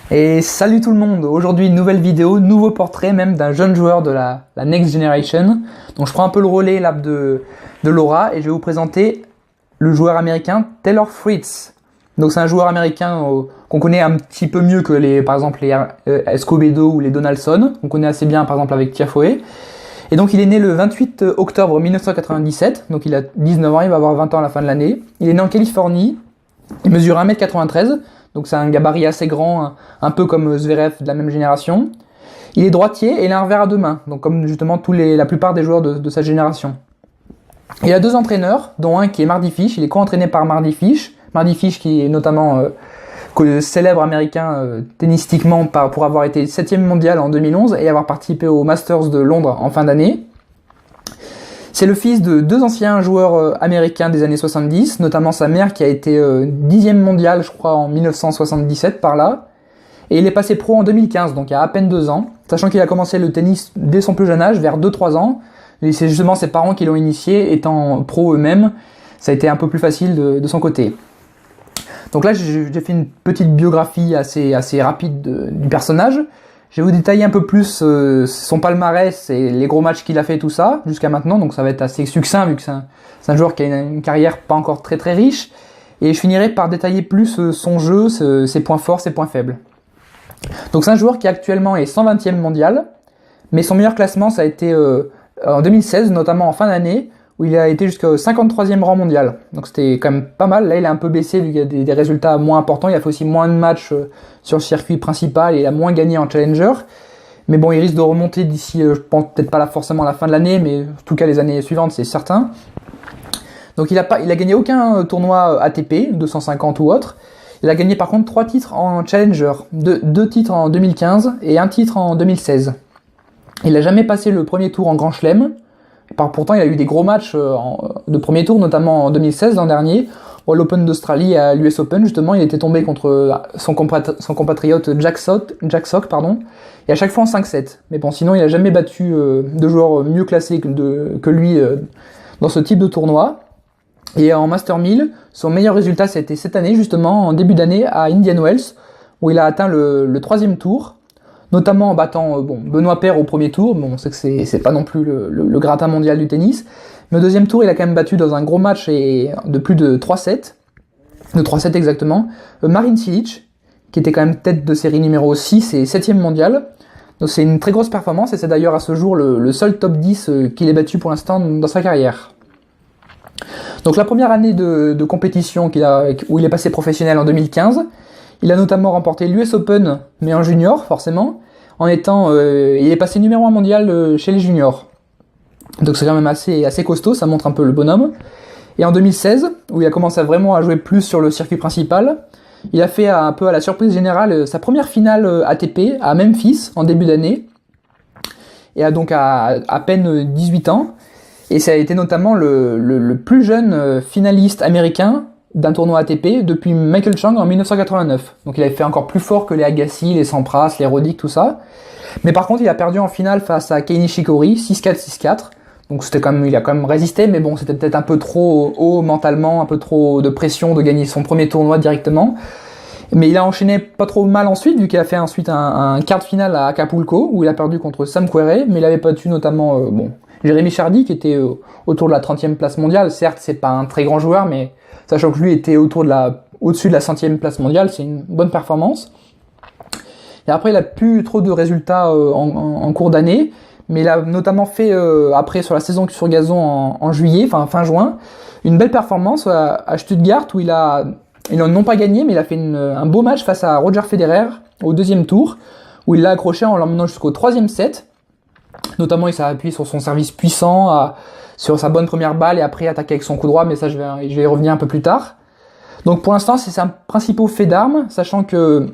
Et salut tout le monde, aujourd'hui une nouvelle vidéo, nouveau portrait même d'un jeune joueur de la Next Generation. Donc je prends un peu le relais là de Laura et je vais vous présenter le joueur américain Taylor Fritz. Donc c'est un joueur américain qu'on connaît un petit peu mieux que par exemple les Escobedo ou les Donaldson. On connaît assez bien par exemple avec Tiafoe. Et donc il est né le 28 octobre 1997, donc il a 19 ans, il va avoir 20 ans à la fin de l'année. Il est né en Californie, il mesure 1m93. Donc c'est un gabarit assez grand, un peu comme Zverev de la même génération. Il est droitier et il a un revers à deux mains, donc comme justement la plupart des joueurs de sa génération. Il a deux entraîneurs, dont un qui est Mardy Fish. Il est co-entraîné par Mardy Fish. Mardy Fish qui est notamment célèbre américain tennistiquement pour avoir été 7e mondial en 2011 et avoir participé au Masters de Londres en fin d'année. C'est le fils de deux anciens joueurs américains des années 70, notamment sa mère qui a été 10e mondiale, je crois, en 1977 par là. Et il est passé pro en 2015, donc il y a à peine 2 ans, sachant qu'il a commencé le tennis dès son plus jeune âge, vers 2-3 ans. Et c'est justement ses parents qui l'ont initié, étant pro eux-mêmes. Ça a été un peu plus facile de son côté. Donc là, j'ai fait une petite biographie assez rapide du personnage. Je vais vous détailler un peu plus son palmarès et les gros matchs qu'il a fait, tout ça, jusqu'à maintenant. Donc ça va être assez succinct vu que c'est un joueur qui a une carrière pas encore très très riche. Et je finirai par détailler plus son jeu, ses points forts, ses points faibles. Donc c'est un joueur qui actuellement est 120e mondial. Mais son meilleur classement, ça a été en 2016, notamment en fin d'année, où il a été jusqu'au 53e rang mondial. Donc c'était quand même pas mal. Là, il a un peu baissé vu qu'il y a des résultats moins importants. Il a fait aussi moins de matchs sur le circuit principal et il a moins gagné en Challenger. Mais bon, il risque de remonter d'ici, je pense peut-être pas forcément la fin de l'année, mais en tout cas les années suivantes, c'est certain. Donc il a gagné aucun tournoi ATP, 250 ou autre. Il a gagné par contre 3 titres en Challenger, 2 titres en 2015 et 1 titre en 2016. Il n'a jamais passé le premier tour en Grand Chelem. Pourtant, il a eu des gros matchs de premier tour, notamment en 2016, l'an dernier, à l'Open d'Australie et à l'US Open, justement. Il était tombé contre son compatriote Jack Sock, et à chaque fois en 5-7. Mais bon, sinon, il n'a jamais battu de joueurs mieux classés que lui dans ce type de tournoi. Et en Master 1000, son meilleur résultat, c'était cette année, justement, en début d'année, à Indian Wells, où il a atteint le 3e tour, notamment en battant Benoît Paire au premier tour. Bon, on sait que c'est pas non plus le gratin mondial du tennis, mais au deuxième tour il a quand même battu dans un gros match de plus de 3-7, de 3-7 exactement, Marin Cilic, qui était quand même tête de série numéro 6 et 7e mondial. Donc c'est une très grosse performance et c'est d'ailleurs à ce jour le seul top 10 qu'il ait battu pour l'instant dans sa carrière. Donc la première année de compétition où il est passé professionnel en 2015, il a notamment remporté l'US Open, mais en junior, forcément, il est passé numéro 1 mondial chez les juniors. Donc c'est quand même assez costaud, ça montre un peu le bonhomme. Et en 2016, où il a commencé vraiment à jouer plus sur le circuit principal, il a fait un peu à la surprise générale sa première finale ATP à Memphis, en début d'année, et a donc à peine 18 ans. Et ça a été notamment le plus jeune finaliste américain d'un tournoi ATP depuis Michael Chang en 1989. Donc il avait fait encore plus fort que les Agassi, les Sampras, les Roddick, tout ça. Mais par contre, il a perdu en finale face à Kei Nishikori, 6-4, 6-4. Donc il a quand même résisté, mais bon, c'était peut-être un peu trop haut mentalement, un peu trop de pression de gagner son premier tournoi directement. Mais il a enchaîné pas trop mal ensuite, vu qu'il a fait ensuite un quart de finale à Acapulco, où il a perdu contre Sam Querrey, mais il avait battu notamment Jérémy Chardy, qui était autour de la 30e place mondiale. Certes, c'est pas un très grand joueur, mais sachant que lui était au-dessus de la 100e place mondiale, c'est une bonne performance. Et après, il a plus trop de résultats en cours d'année, mais il a notamment fait, après, sur la saison sur gazon en juillet, fin juin, une belle performance à Stuttgart, où ils n'ont non pas gagné, mais il a fait un beau match face à Roger Federer au 2e tour, où il l'a accroché en l'emmenant jusqu'au 3e set. Notamment, il s'est appuyé sur son service puissant, sur sa bonne première balle et après attaquer avec son coup droit, mais ça je vais y revenir un peu plus tard. Donc pour l'instant c'est un principal fait d'armes, sachant que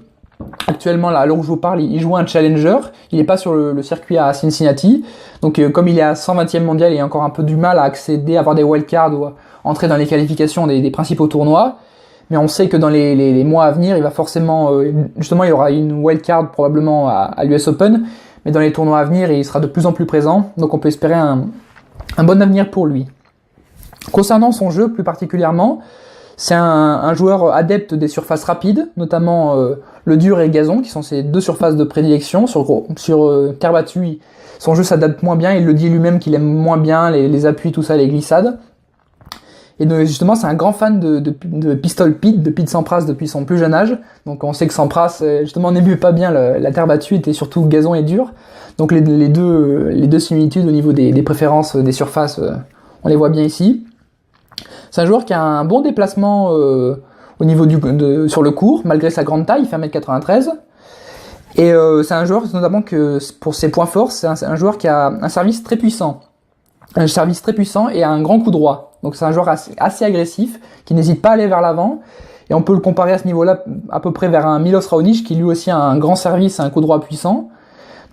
actuellement là, à l'heure où je vous parle, il joue un challenger, il n'est pas sur le circuit à Cincinnati, donc comme il est à 120e mondial, il a encore un peu du mal à accéder, à avoir des wildcards ou à entrer dans les qualifications des principaux tournois, mais on sait que dans les mois à venir, il va forcément, justement il y aura une wildcard probablement à l'US Open, mais dans les tournois à venir, il sera de plus en plus présent, donc on peut espérer un bon avenir pour lui. Concernant son jeu plus particulièrement, C'est un joueur adepte des surfaces rapides, notamment le dur et le gazon, qui sont ses deux surfaces de prédilection. Sur terre battue, son jeu s'adapte moins bien, il le dit lui-même qu'il aime moins bien les appuis, tout ça, les glissades. Et donc, justement, c'est un grand fan de Pistol Pete, de Pete Sampras depuis son plus jeune âge. Donc on sait que Sampras, justement, n'aimait pas bien la terre battue, était surtout gazon et dur. Donc les deux similitudes au niveau des préférences des surfaces, on les voit bien ici. C'est un joueur qui a un bon déplacement au niveau sur le court, malgré sa grande taille, il fait 1m93. Et c'est un joueur, notamment que pour ses points forts, c'est un joueur qui a un service très puissant. Un service très puissant et un grand coup droit. Donc c'est un joueur assez agressif, qui n'hésite pas à aller vers l'avant. Et on peut le comparer à ce niveau-là à peu près vers un Milos Raonic, qui lui aussi a un grand service et un coup droit puissant.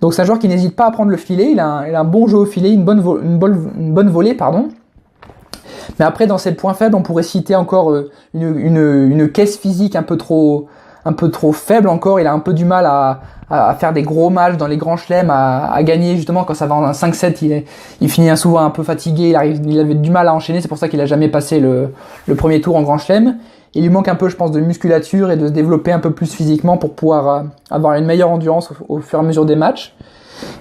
Donc c'est un joueur qui n'hésite pas à prendre le filet, il a un bon jeu au filet, une bonne volée, pardon. Mais après, dans ses points faibles, on pourrait citer encore une caisse physique un peu trop faible encore. Il a un peu du mal à faire des gros matchs dans les grands chelems, à gagner justement quand ça va en 5-7. Il finit souvent un peu fatigué, il avait du mal à enchaîner, c'est pour ça qu'il a jamais passé le premier tour en grand chelem. Il lui manque un peu, je pense, de musculature et de se développer un peu plus physiquement pour pouvoir avoir une meilleure endurance au fur et à mesure des matchs.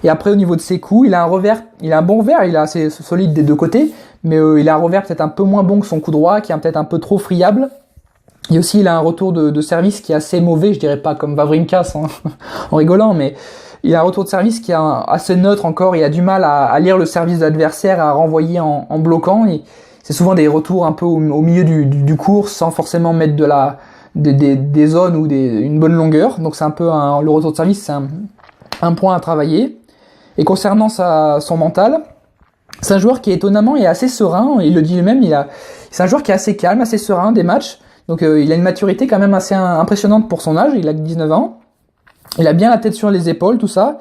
Et après, au niveau de ses coups, il a un bon revers, il est assez solide des deux côtés, mais il a un revers peut-être un peu moins bon que son coup droit, qui est peut-être un peu trop friable. Et aussi, il a un retour de service qui est assez mauvais, je dirais pas comme Wawrinkas en rigolant, mais il a un retour de service qui est assez neutre encore, il a du mal à lire le service de l'adversaire, à renvoyer en bloquant, et c'est souvent des retours un peu au milieu du court, sans forcément mettre des zones ou une bonne longueur, donc c'est un peu le retour de service, c'est un point à travailler. Et concernant son mental, c'est un joueur qui étonnamment est assez serein, il le dit lui-même, c'est un joueur qui est assez calme, assez serein des matchs, donc il a une maturité quand même assez impressionnante pour son âge, il a 19 ans, il a bien la tête sur les épaules, tout ça,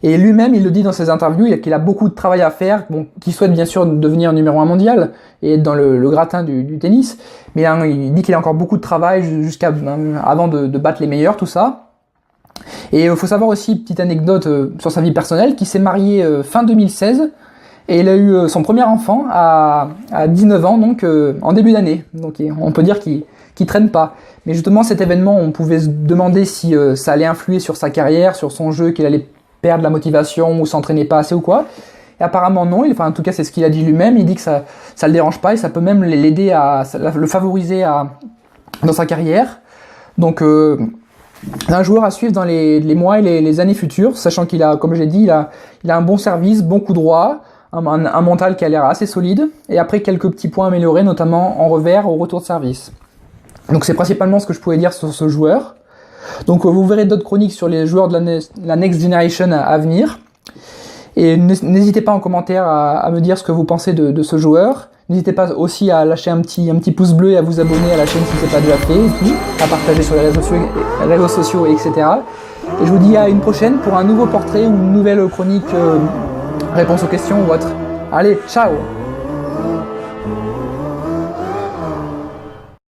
et lui-même il le dit dans ses interviews qu'il a beaucoup de travail à faire, qu'il souhaite bien sûr devenir numéro 1 mondial et être dans le gratin du tennis, mais il dit qu'il a encore beaucoup de travail avant de battre les meilleurs, tout ça. Et il faut savoir aussi, petite anecdote sur sa vie personnelle, qu'il s'est marié fin 2016, et il a eu son premier enfant à 19 ans, donc en début d'année. Donc on peut dire qu'il traîne pas. Mais justement, cet événement, on pouvait se demander si ça allait influer sur sa carrière, sur son jeu, qu'il allait perdre la motivation ou s'entraîner pas assez ou quoi. Et apparemment non, en tout cas c'est ce qu'il a dit lui-même, il dit que ça le dérange pas et ça peut même l'aider le favoriser dans sa carrière. Donc un joueur à suivre dans les mois et les années futures, sachant qu'il a, comme j'ai dit, il a un bon service, bon coup droit, un mental qui a l'air assez solide, et après quelques petits points améliorés, notamment en revers, au retour de service. Donc c'est principalement ce que je pouvais dire sur ce joueur. Donc vous verrez d'autres chroniques sur les joueurs de la Next Generation à venir. Et n'hésitez pas en commentaire à me dire ce que vous pensez de ce joueur. N'hésitez pas aussi à lâcher un petit pouce bleu et à vous abonner à la chaîne si ce n'est pas déjà fait, et puis à partager sur les réseaux sociaux, etc. Et je vous dis à une prochaine pour un nouveau portrait ou une nouvelle chronique réponse aux questions ou autre. Allez, ciao!